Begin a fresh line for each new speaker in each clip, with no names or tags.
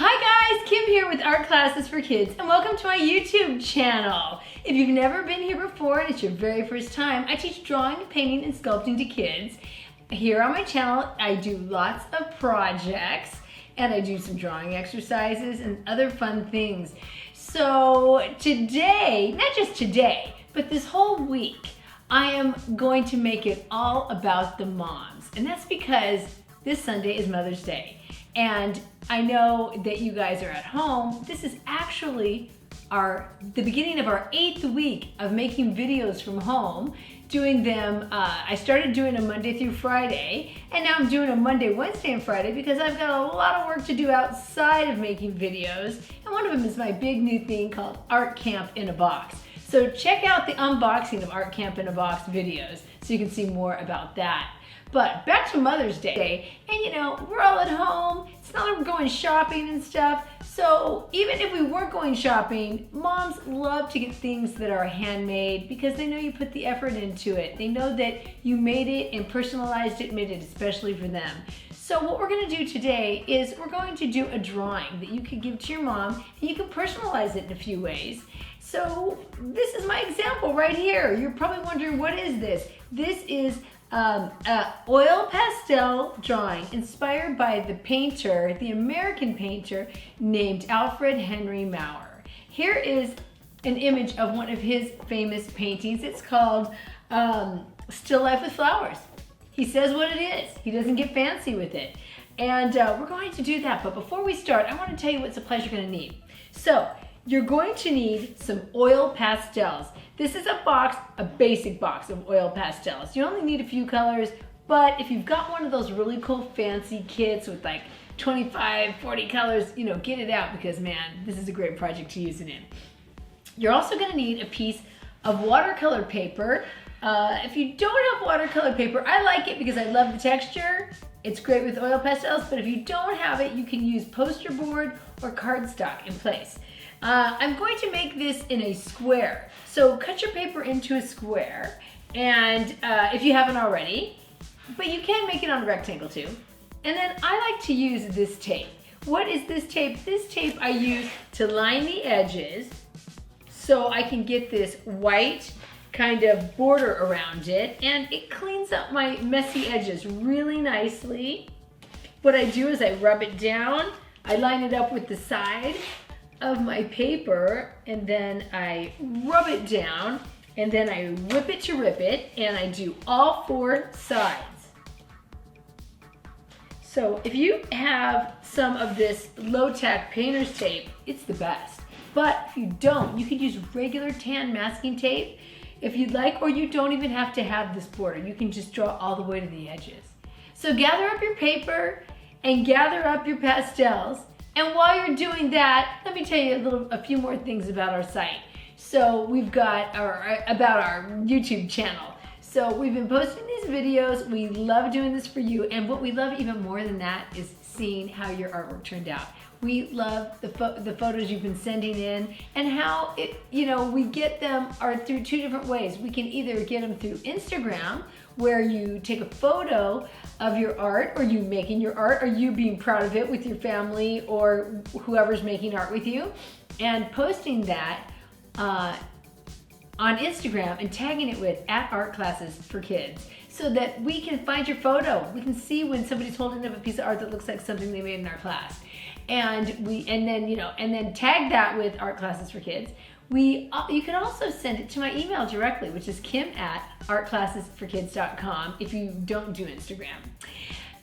Hi guys, Kim here with Art Classes for Kids and welcome to my YouTube channel. If you've never been here before and it's your very first time, I teach drawing, painting, and sculpting to kids. Here on my channel, I do lots of projects and I do some drawing exercises and other fun things. So today, not just today, but this whole week, I am going to make it all about the moms. And that's because this Sunday is Mother's Day. And I know that you guys are at home. This is actually the beginning of our 8th week of making videos from home, doing them. I started doing them Monday through Friday, and now I'm doing them Monday, Wednesday, and Friday because I've got a lot of work to do outside of making videos. And one of them is my big new thing called Art Camp in a Box. So check out the unboxing of Art Camp in a Box videos so you can see more about that. But back to Mother's Day, and you know, we're all at home. It's not like we're going shopping and stuff. So even if we weren't going shopping, moms love to get things that are handmade because they know you put the effort into it. They know that you made it and personalized it, made it especially for them. So what we're gonna do today is we're going to do a drawing that you could give to your mom and you can personalize it in a few ways. So this is my example right here. You're probably wondering, what is this? This is oil pastel drawing inspired by the painter, the American painter named Alfred Henry Maurer. Here is an image of one of his famous paintings. It's called Still Life with Flowers. He says what it is. He doesn't get fancy with it. And we're going to do that. But before we start, I want to tell you what supplies you're going to need. So you're going to need some oil pastels. This is a box, a basic box of oil pastels. You only need a few colors, but if you've got one of those really cool fancy kits with like 25, 40 colors, you know, get it out because man, this is a great project to use it in. You're also gonna need a piece of watercolor paper. If you don't have watercolor paper, I like it because I love the texture. It's great with oil pastels, but if you don't have it, you can use poster board or cardstock in place. I'm going to make this in a square. So cut your paper into a square, and if you haven't already, but you can make it on a rectangle too. And then I like to use this tape. What is this tape? This tape I use to line the edges so I can get this white kind of border around it, and it cleans up my messy edges really nicely. What I do is I rub it down, I line it up with the side of my paper, and then I rub it down, and then I whip it to rip it, and I do all 4 sides. So if you have some of this low-tack painter's tape, it's the best. But if you don't, you could use regular tan masking tape if you'd like, or you don't even have to have this border. You can just draw all the way to the edges. So gather up your paper and gather up your pastels. And while you're doing that, let me tell you a few more things about our site. So we've got about our YouTube channel. So we've been posting these videos. We love doing this for you. And what we love even more than that is seeing how your artwork turned out. We love the photos you've been sending in and how we get them are through 2 different ways. We can either get them through Instagram, where you take a photo of your art, or you making your art, or you being proud of it with your family or whoever's making art with you, and posting that on Instagram and tagging it with @ArtClassesForKids so that we can find your photo. We can see when somebody's holding up a piece of art that looks like something they made in our class. And then tag that with Art Classes for Kids. You can also send it to my email directly, which is kim@artclassesforkids.com if you don't do Instagram.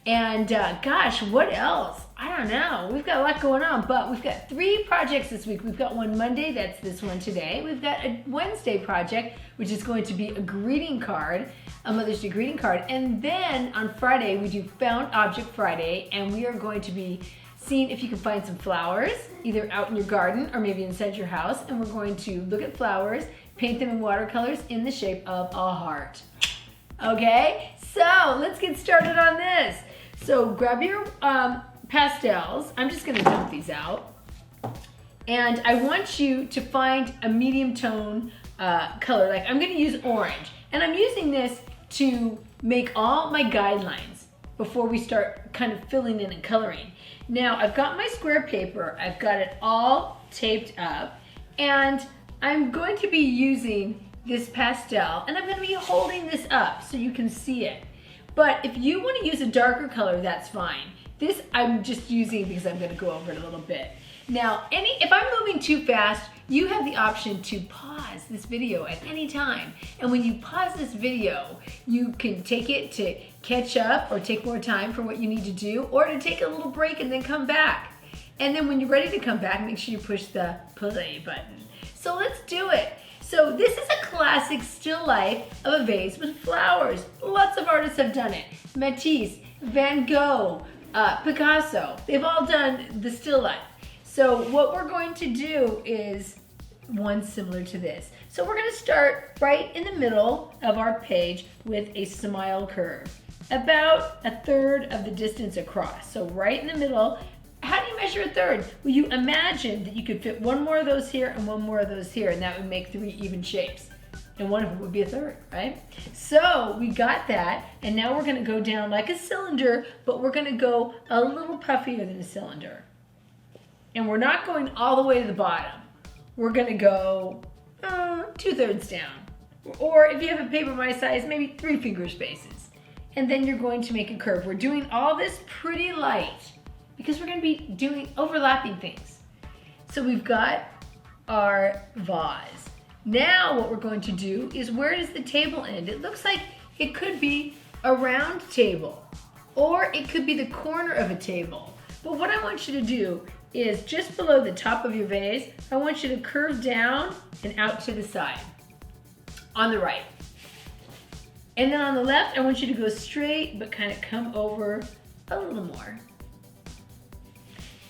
And gosh, what else? I don't know. We've got a lot going on, but we've got 3 projects this week. We've got one Monday, that's this one today. We've got a Wednesday project, which is going to be a greeting card, a Mother's Day greeting card. And then on Friday, we do Found Object Friday, and we are going to be seeing if you can find some flowers, either out in your garden or maybe inside your house. And we're going to look at flowers, paint them in watercolors in the shape of a heart. Okay, so let's get started on this. So grab your pastels. I'm just gonna dump these out. And I want you to find a medium tone color. Like I'm gonna use orange. And I'm using this to make all my guidelines. before we start kind of filling in and coloring. Now I've got my square paper, I've got it all taped up, and I'm going to be using this pastel, and I'm going to be holding this up so you can see it. But if you want to use a darker color, that's fine. This I'm just using because I'm going to go over it a little bit. Now, if I'm moving too fast, you have the option to pause this video at any time. And when you pause this video, you can take it to catch up or take more time for what you need to do, or to take a little break and then come back. And then when you're ready to come back, make sure you push the play button. So let's do it. So this is a classic still life of a vase with flowers. Lots of artists have done it. Matisse, Van Gogh, Picasso, they've all done the still life. So what we're going to do is one similar to this. So we're going to start right in the middle of our page with a smile curve, about 1/3 of the distance across. So right in the middle. How do you measure 1/3? Well, you imagine that you could fit one more of those here and one more of those here, and that would make 3 even shapes. And one of them would be 1/3, right? So we got that, and now we're going to go down like a cylinder, but we're going to go a little puffier than a cylinder. And we're not going all the way to the bottom. We're going to go 2/3 down. Or if you have a paper my size, maybe 3 finger spaces. And then you're going to make a curve. We're doing all this pretty light because we're going to be doing overlapping things. So we've got our vase. Now what we're going to do is, where does the table end? It looks like it could be a round table, or it could be the corner of a table. But what I want you to do is, just below the top of your vase, I want you to curve down and out to the side on the right. And then on the left, I want you to go straight but kind of come over a little more.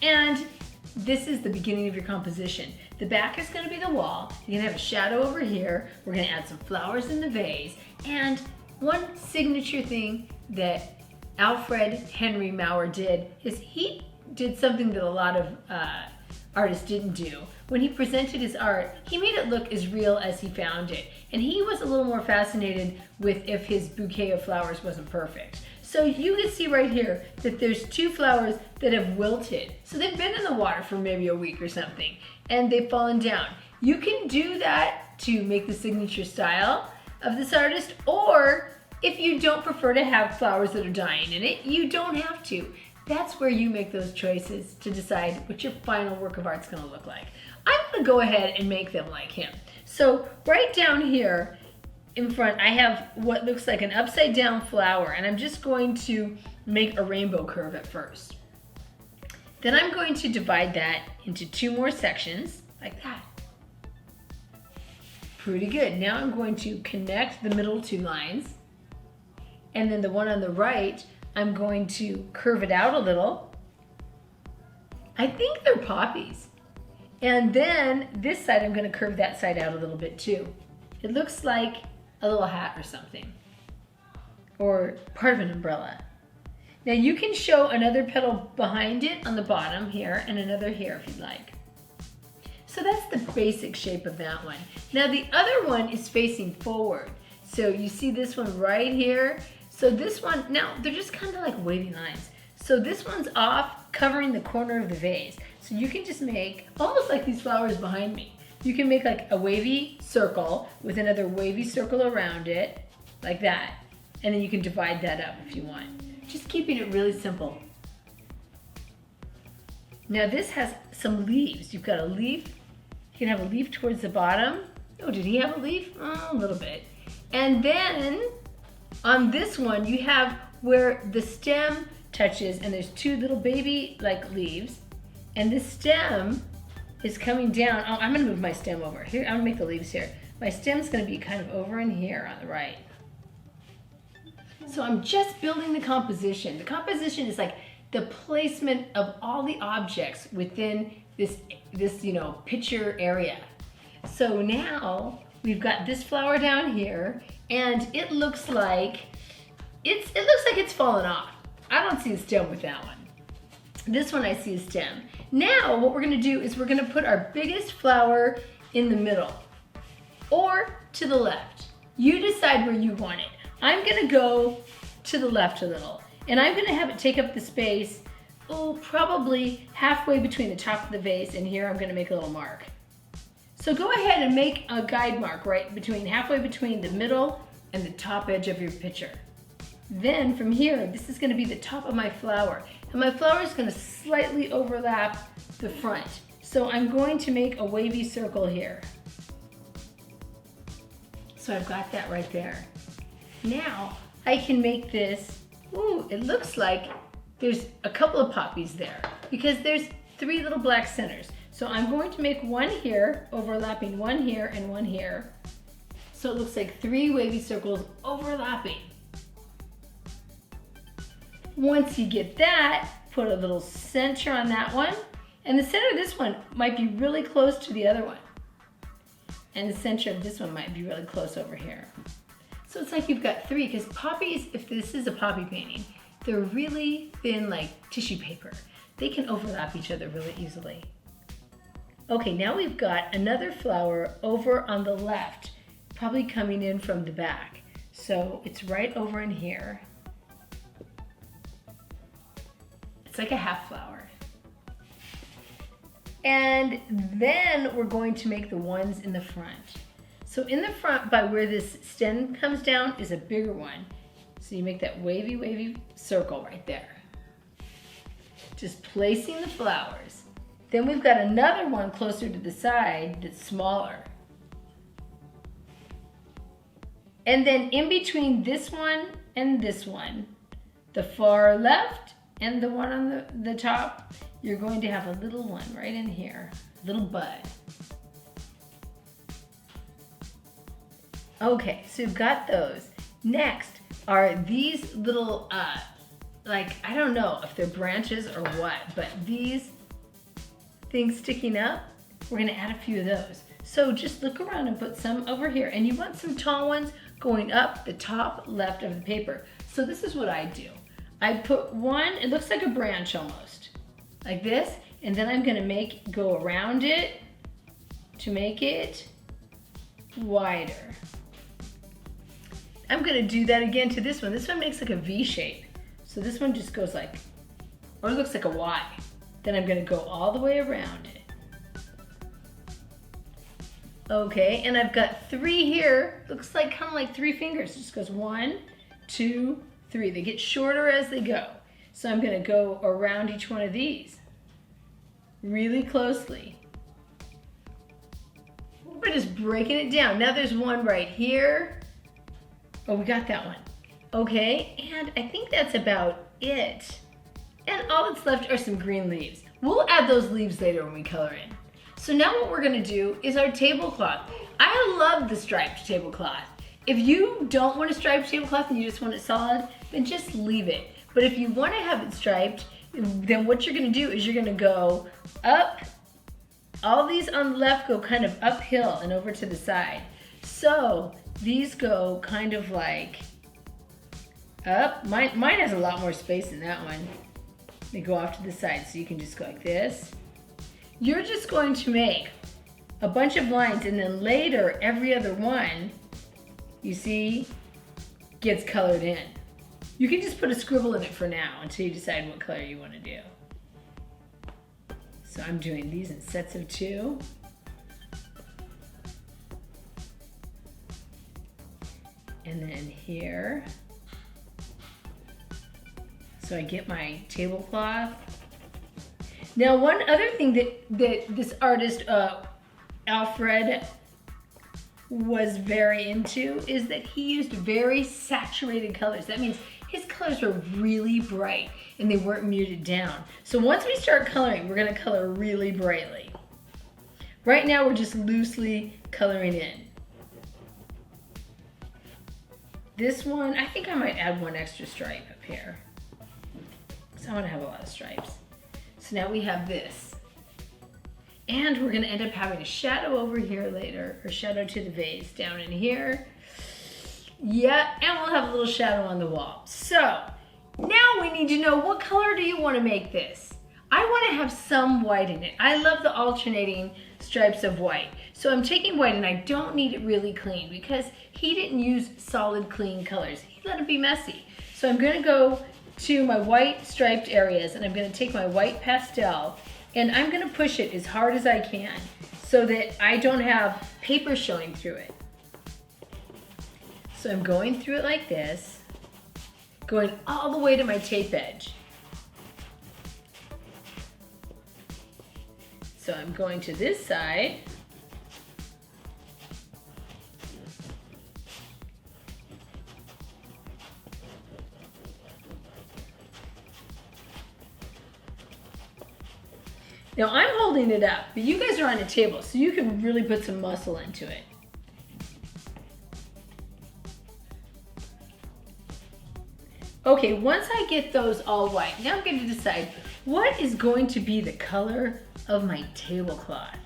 And this is the beginning of your composition. The back is going to be the wall. You're going to have a shadow over here. We're going to add some flowers in the vase. And one signature thing that Alfred Henry Maurer did is he did something that a lot of artists didn't do. When he presented his art, he made it look as real as he found it. And he was a little more fascinated with if his bouquet of flowers wasn't perfect. So you can see right here that there's 2 flowers that have wilted. So they've been in the water for maybe a week or something, and they've fallen down. You can do that to make the signature style of this artist, or if you don't prefer to have flowers that are dying in it, you don't have to. That's where you make those choices to decide what your final work of art's gonna look like. I'm gonna go ahead and make them like him. So right down here in front, I have what looks like an upside down flower, and I'm just going to make a rainbow curve at first. Then I'm going to divide that into 2 more sections, like that. Pretty good. Now I'm going to connect the middle 2 lines, and then the one on the right, I'm going to curve it out a little. I think they're poppies. And then this side, I'm going to curve that side out a little bit too. It looks like a little hat or something, or part of an umbrella. Now you can show another petal behind it on the bottom here, and another here if you'd like. So that's the basic shape of that one. Now the other one is facing forward. So you see this one right here. So this one, now they're just kind of like wavy lines. So this one's off, covering the corner of the vase. So you can just make, almost like these flowers behind me, you can make like a wavy circle with another wavy circle around it, like that. And then you can divide that up if you want. Just keeping it really simple. Now this has some leaves. You've got a leaf. You can have a leaf towards the bottom. Oh, did he have a leaf? Oh, a little bit. And then on this one, you have where the stem touches, and there's 2 little baby like leaves, and this stem is coming down. Oh, I'm gonna move my stem over. Here, I'm gonna make the leaves here. My stem's gonna be kind of over in here on the right. So I'm just building the composition. The composition is like the placement of all the objects within this picture area. So now we've got this flower down here, and it looks like it's fallen off. I don't see a stem with that one. This one I see a stem. Now what we're gonna do is we're gonna put our biggest flower in the middle, or to the left. You decide where you want it. I'm gonna go to the left a little. And I'm gonna have it take up the space, probably halfway between the top of the vase and here I'm gonna make a little mark. So go ahead and make a guide mark right halfway between the middle and the top edge of your picture. Then from here, this is gonna be the top of my flower. And my flower is gonna slightly overlap the front. So I'm going to make a wavy circle here. So I've got that right there. Now I can make this, it looks like there's a couple of poppies there because there's 3 little black centers. So I'm going to make one here, overlapping one here and one here. So it looks like 3 wavy circles overlapping. Once you get that, put a little center on that one. And the center of this one might be really close to the other one. And the center of this one might be really close over here. So it's like you've got 3, because poppies, if this is a poppy painting, they're really thin like tissue paper. They can overlap each other really easily. Okay, now we've got another flower over on the left, probably coming in from the back. So it's right over in here. It's like a half flower. And then we're going to make the ones in the front. So in the front, by where this stem comes down, is a bigger one. So you make that wavy, wavy circle right there. Just placing the flowers. Then we've got another one closer to the side that's smaller. And then in between this one and this one, the far left and the one on the top, you're going to have a little one right in here, a little bud. Okay, so you've got those. Next are these little, I don't know if they're branches or what, but these things sticking up, we're gonna add a few of those. So just look around and put some over here. And you want some tall ones going up the top left of the paper. So this is what I do. I put one, it looks like a branch almost, like this, and then I'm gonna go around it to make it wider. I'm gonna do that again to this one. This one makes like a V shape. So this one just goes like, or it looks like a Y. Then I'm gonna go all the way around it. Okay, and I've got 3 here. Looks like kind of like 3 fingers. It just goes 1, 2, 3. They get shorter as they go. So I'm gonna go around each one of these really closely. We're just breaking it down. Now there's one right here. Oh, we got that one. Okay, and I think that's about it. And all that's left are some green leaves. We'll add those leaves later when we color in. So now what we're gonna do is our tablecloth. I love the striped tablecloth. If you don't want a striped tablecloth and you just want it solid, then just leave it. But if you wanna have it striped, then what you're gonna do is you're gonna go up. All these on the left go kind of uphill and over to the side. So these go kind of like up. Mine has a lot more space than that one. They go off to the side, so you can just go like this. You're just going to make a bunch of lines, and then later, every other one, you see, gets colored in. You can just put a scribble in it for now until you decide what color you want to do. So I'm doing these in sets of 2. And then here. So I get my tablecloth. Now one other thing that this artist, Alfred, was very into is that he used very saturated colors. That means his colors were really bright and they weren't muted down. So once we start coloring, we're gonna color really brightly. Right now we're just loosely coloring in. This one, I think I might add one extra stripe up here. So I wanna have a lot of stripes. So now we have this. And we're gonna end up having a shadow over here later, or shadow to the vase down in here. Yeah, and we'll have a little shadow on the wall. So now we need to know, what color do you wanna make this? I wanna have some white in it. I love the alternating stripes of white. So I'm taking white, and I don't need it really clean because he didn't use solid clean colors. He let it be messy. So I'm gonna go to my white striped areas, and I'm going to take my white pastel and I'm going to push it as hard as I can so that I don't have paper showing through it. So I'm going through it like this, going all the way to my tape edge. So I'm going to this side. Now I'm holding it up, but you guys are on a table, so you can really put some muscle into it. Okay, once I get those all white, now I'm going to decide what is going to be the color of my tablecloth.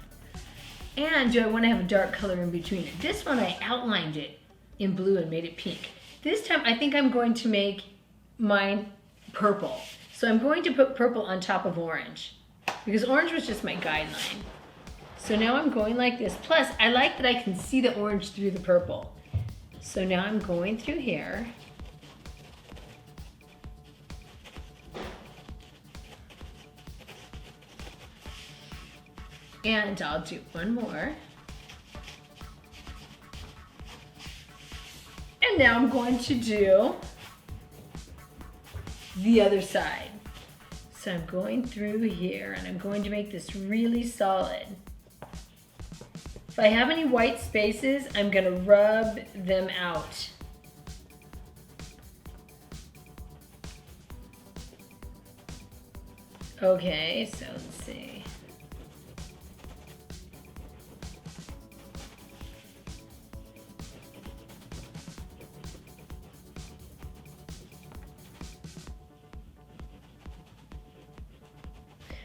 And do I want to have a dark color in between it? This one I outlined it in blue and made it pink. This time I think I'm going to make mine purple. So I'm going to put purple on top of orange because orange was just my guideline. So now I'm going like this. Plus, I like that I can see the orange through the purple. So now I'm going through here. And I'll do one more. And now I'm going to do the other side. So I'm going through here and I'm going to make this really solid. If I have any white spaces, I'm going to rub them out. Okay, so let's see.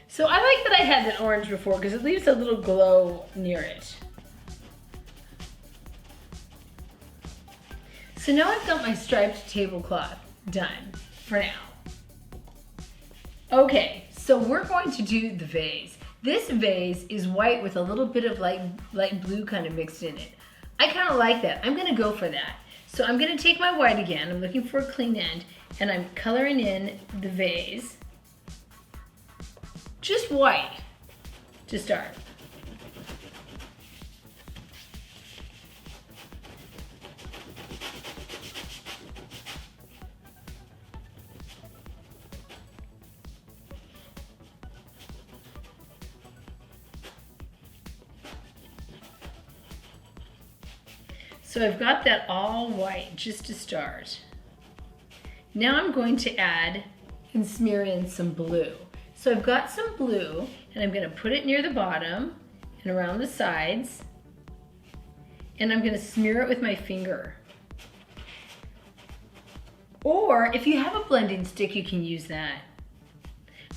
So I like that I had that orange before because it leaves a little glow near it. So now I've got my striped tablecloth done for now. Okay, so we're going to do the vase. This vase is white with a little bit of light blue kind of mixed in it. I kind of like that. I'm going to go for that. So I'm going to take my white again. I'm looking for a clean end and I'm coloring in the vase. Just white to start. So I've got that all white just to start. Now I'm going to add and smear in some blue. So I've got some blue and I'm going to put it near the bottom and around the sides and I'm going to smear it with my finger. Or if you have a blending stick, you can use that.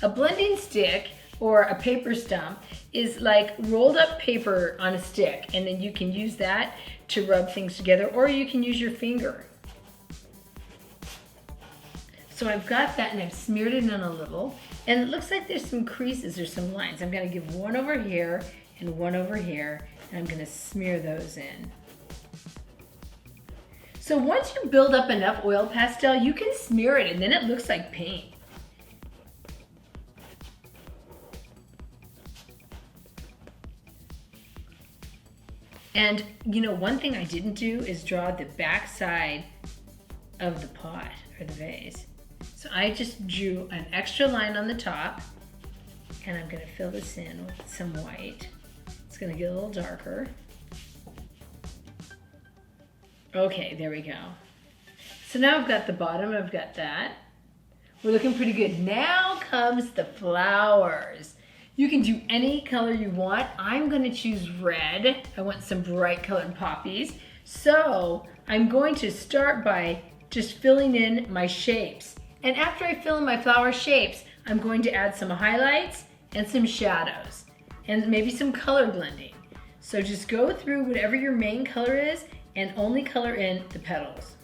A blending stick or a paper stump is like rolled up paper on a stick and then you can use that to rub things together or you can use your finger. So I've got that and I've smeared it in a little and it looks like there's some creases or some lines. I'm going to give one over here and one over here and I'm going to smear those in. So once you build up enough oil pastel, you can smear it and then it looks like paint. And you know, one thing I didn't do is draw the back side of the pot or the vase. So I just drew an extra line on the top and I'm going to fill this in with some white. It's going to get a little darker. Okay, there we go. So now I've got the bottom, I've got that. We're looking pretty good. Now comes the flowers. You can do any color you want. I'm going to choose red. I want some bright colored poppies. So I'm going to start by just filling in my shapes. And after I fill in my flower shapes, I'm going to add some highlights and some shadows and maybe some color blending. So just go through whatever your main color is and only color in the petals.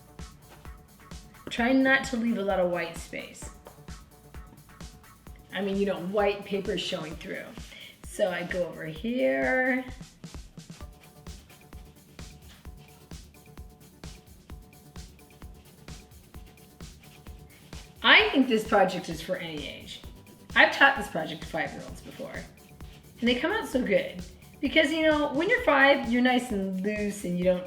Try not to leave a lot of white space. I mean, you know, white paper showing through. So I go over here. I'm think this project is for any age. I've taught this project to 5-year-olds before, and they come out so good. Because, you know, when you're 5, you're nice and loose and you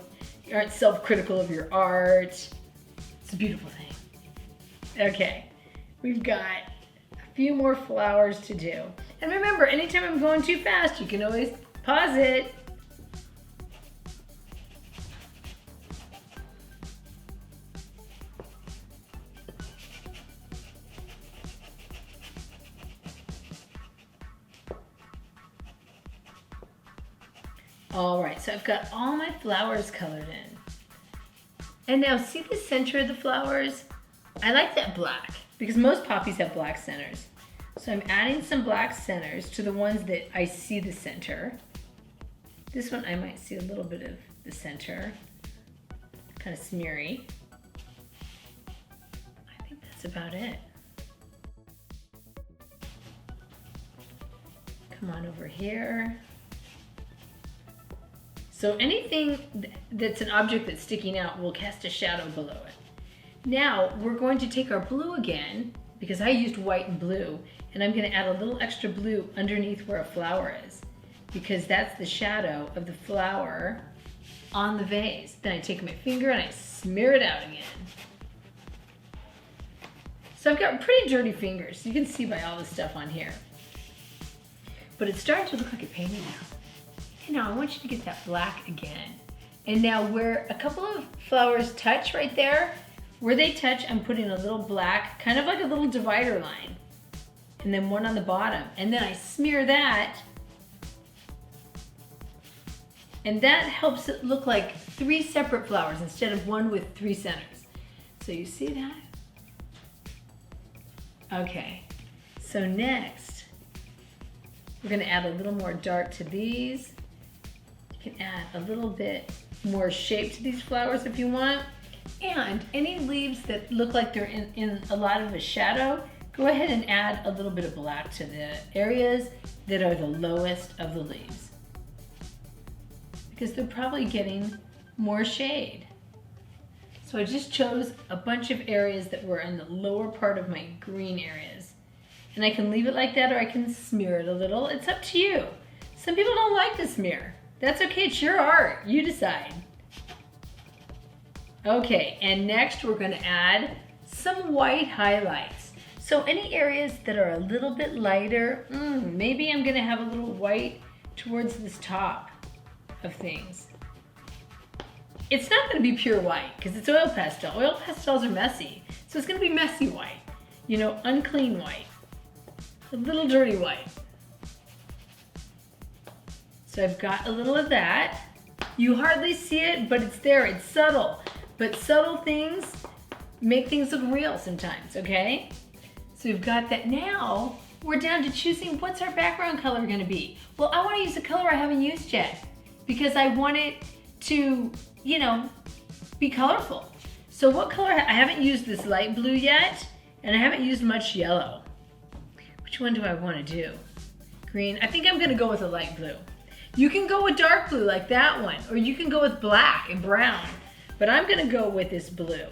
aren't self-critical of your art. It's a beautiful thing. Okay, we've got a few more flowers to do. And remember, anytime I'm going too fast, you can always pause it. All right, so I've got all my flowers colored in. And now see the center of the flowers? I like that black because most poppies have black centers. So I'm adding some black centers to the ones that I see the center. This one I might see a little bit of the center, kind of smeary. I think that's about it. Come on over here. So anything that's an object that's sticking out will cast a shadow below it. Now we're going to take our blue again, because I used white and blue, and I'm going to add a little extra blue underneath where a flower is, because that's the shadow of the flower on the vase. Then I take my finger and I smear it out again. So I've got pretty dirty fingers. You can see by all the stuff on here. But it's starting to look like a painting now. Now I want you to get that black again. And now where a couple of flowers touch right there, where they touch, I'm putting a little black, kind of like a little divider line. And then one on the bottom. And then I smear that. And that helps it look like 3 separate flowers instead of one with 3 centers. So you see that? Okay, so next, we're gonna add a little more dark to these. You can add a little bit more shape to these flowers if you want. And any leaves that look like they're in a lot of a shadow, go ahead and add a little bit of black to the areas that are the lowest of the leaves, because they're probably getting more shade. So I just chose a bunch of areas that were in the lower part of my green areas. And I can leave it like that, or I can smear it a little. It's up to you. Some people don't like to smear. That's okay, it's your art, you decide. Okay, and next we're gonna add some white highlights. So any areas that are a little bit lighter, maybe I'm gonna have a little white towards this top of things. It's not gonna be pure white because it's oil pastel. Oil pastels are messy, so it's gonna be messy white. You know, unclean white, a little dirty white. So I've got a little of that. You hardly see it, but it's there, it's subtle. But subtle things make things look real sometimes, okay? So we've got that. Now we're down to choosing what's our background color gonna be. Well, I wanna use a color I haven't used yet because I want it to, you know, be colorful. So what color? I haven't used this light blue yet, and I haven't used much yellow. Which one do I wanna do? Green, I think I'm gonna go with a light blue. You can go with dark blue like that one, or you can go with black and brown, but I'm gonna go with this blue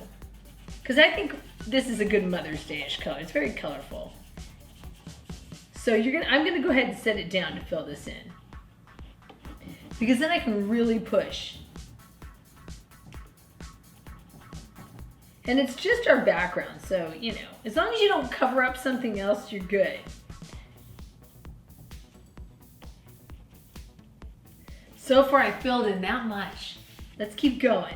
because I think this is a good Mother's Day-ish color. It's very colorful. So I'm gonna go ahead and set it down to fill this in because then I can really push. And it's just our background, so, you know, as long as you don't cover up something else, you're good. So far I filled in that much. Let's keep going.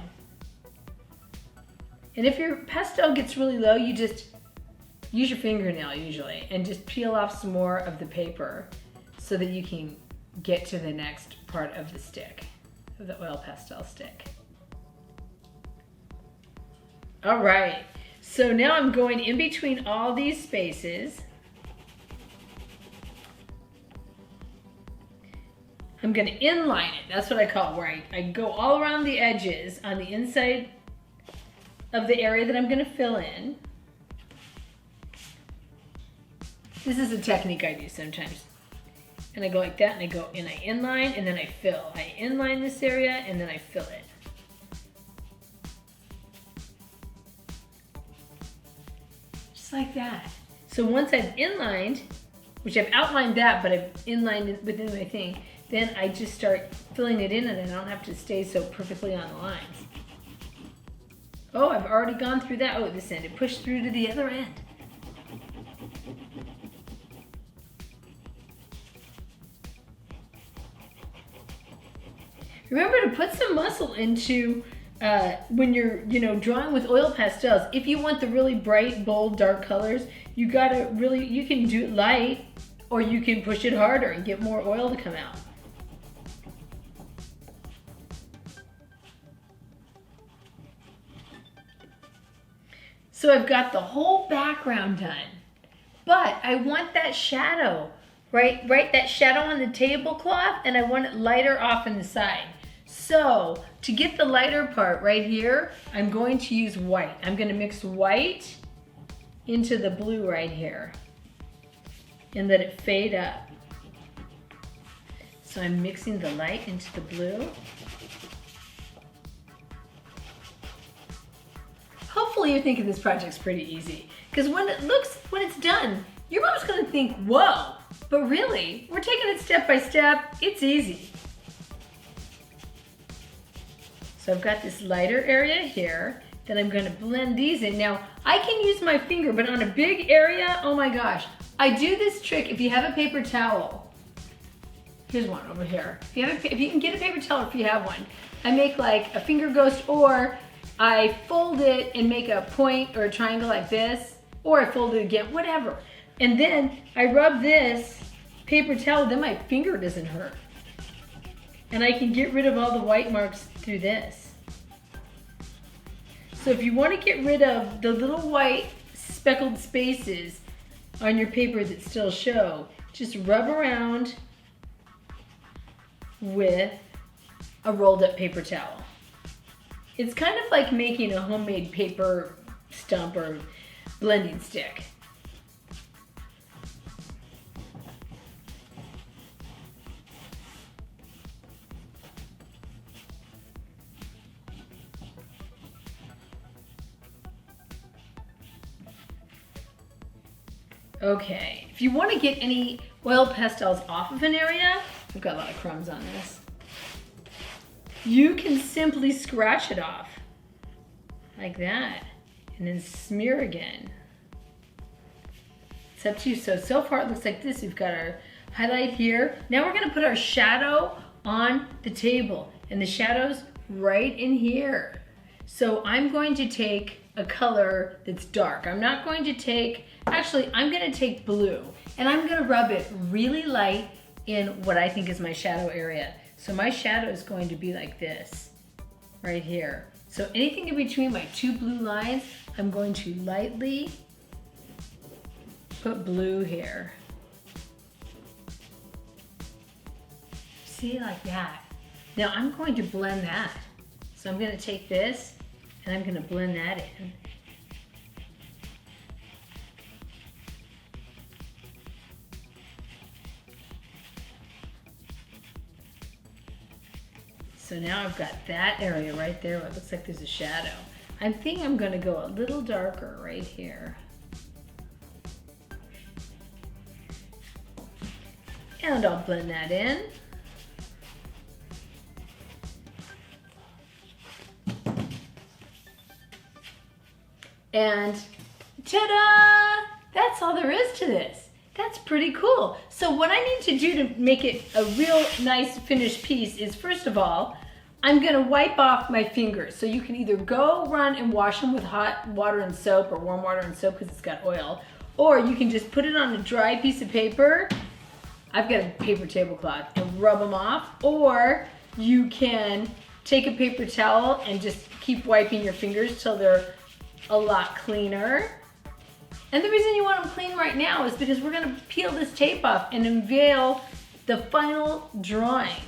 And if your pastel gets really low, you just use your fingernail usually and just peel off some more of the paper so that you can get to the next part of the stick, of the oil pastel stick. All right, so now I'm going in between all these spaces. I'm gonna inline it, that's what I call it, where I go all around the edges on the inside of the area that I'm gonna fill in. This is a technique I do sometimes. And I go like that, and I go and I inline, and then I fill. I inline this area, and then I fill it. just like that. So once I've inlined, which I've outlined that, but I've inlined it within my thing, then I just start filling it in and I don't have to stay so perfectly on the lines. Oh, I've already gone through that. Oh, this end, it pushed through to the other end. Remember to put some muscle into when you're, drawing with oil pastels. If you want the really bright, bold, dark colors, you can do it light, or you can push it harder and get more oil to come out. So I've got the whole background done, but I want that shadow, right? That shadow on the tablecloth, and I want it lighter off in the side. So to get the lighter part right here, I'm going to use white. I'm going to mix white into the blue right here and let it fade up. So I'm mixing the light into the blue. Hopefully you're thinking this project's pretty easy, because when it's done, your mom's going to think, whoa, but really, we're taking it step by step. It's easy. So I've got this lighter area here that I'm going to blend these in. Now, I can use my finger, but on a big area, oh my gosh. I do this trick if you have a paper towel. Here's one over here. If you can get a paper towel, if you have one, I make like a finger ghost, or I fold it and make a point or a triangle like this, or I fold it again, whatever. And then I rub this paper towel, then my finger doesn't hurt. And I can get rid of all the white marks through this. So if you want to get rid of the little white speckled spaces on your paper that still show, just rub around with a rolled up paper towel. It's kind of like making a homemade paper stump or blending stick. Okay, if you want to get any oil pastels off of an area, I've got a lot of crumbs on this. You can simply scratch it off like that and then smear again. It's up to you. So far it looks like this. We've got our highlight here. Now we're going to put our shadow on the table, and the shadow's right in here. So I'm going to take a color that's dark. I'm not going to take, actually I'm going to take blue, and I'm going to rub it really light in what I think is my shadow area. So my shadow is going to be like this, right here. So anything in between my two blue lines, I'm going to lightly put blue here. See, like that. Now I'm going to blend that. So I'm going to take this and I'm going to blend that in. So now I've got that area right there where it looks like there's a shadow. I think I'm going to go a little darker right here. And I'll blend that in. And ta-da! That's all there is to this. That's pretty cool. So what I need to do to make it a real nice finished piece is, first of all, I'm gonna wipe off my fingers. So you can either go run and wash them with hot water and soap, or warm water and soap because it's got oil, or you can just put it on a dry piece of paper. I've got a paper tablecloth, and rub them off, or you can take a paper towel and just keep wiping your fingers till they're a lot cleaner. And the reason you want them clean right now is because we're gonna peel this tape off and unveil the final drawing.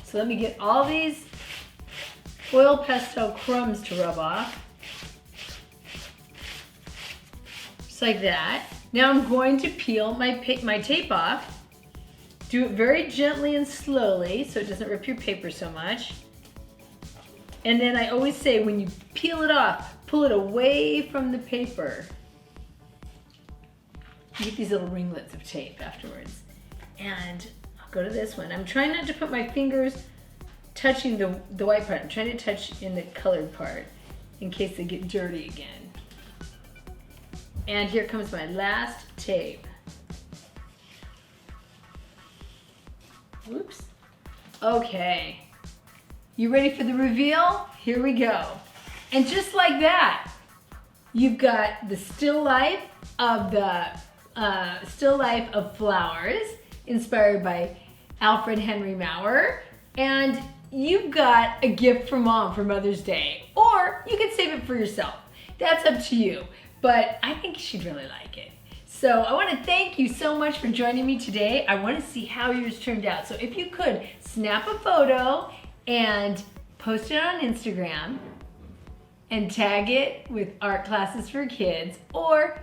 So let me get all these oil pastel crumbs to rub off. Just like that. Now I'm going to peel my tape off. Do it very gently and slowly so it doesn't rip your paper so much. And then I always say, when you peel it off, pull it away from the paper. You get these little ringlets of tape afterwards. And I'll go to this one. I'm trying not to put my fingers touching the white part. I'm trying to touch in the colored part in case they get dirty again. And here comes my last tape. Whoops. Okay. You ready for the reveal? Here we go. And just like that, you've got the still life of flowers inspired by Alfred Henry Maurer, and you've got a gift from Mom for Mother's Day, or you can save it for yourself. That's up to you, but I think she'd really like it. So I want to thank you so much for joining me today. I want to see how yours turned out. So if you could, snap a photo and post it on Instagram and tag it with Art Classes for Kids, or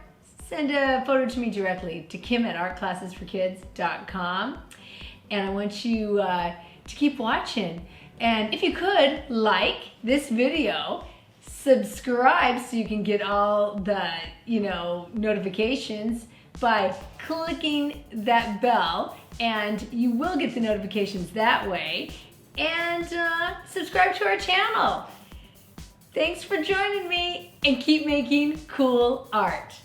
send a photo to me directly to kim@artclassesforkids.com. And I want you to keep watching. And if you could, like this video, subscribe so you can get all the, notifications by clicking that bell, and you will get the notifications that way. And subscribe to our channel. Thanks for joining me, and keep making cool art.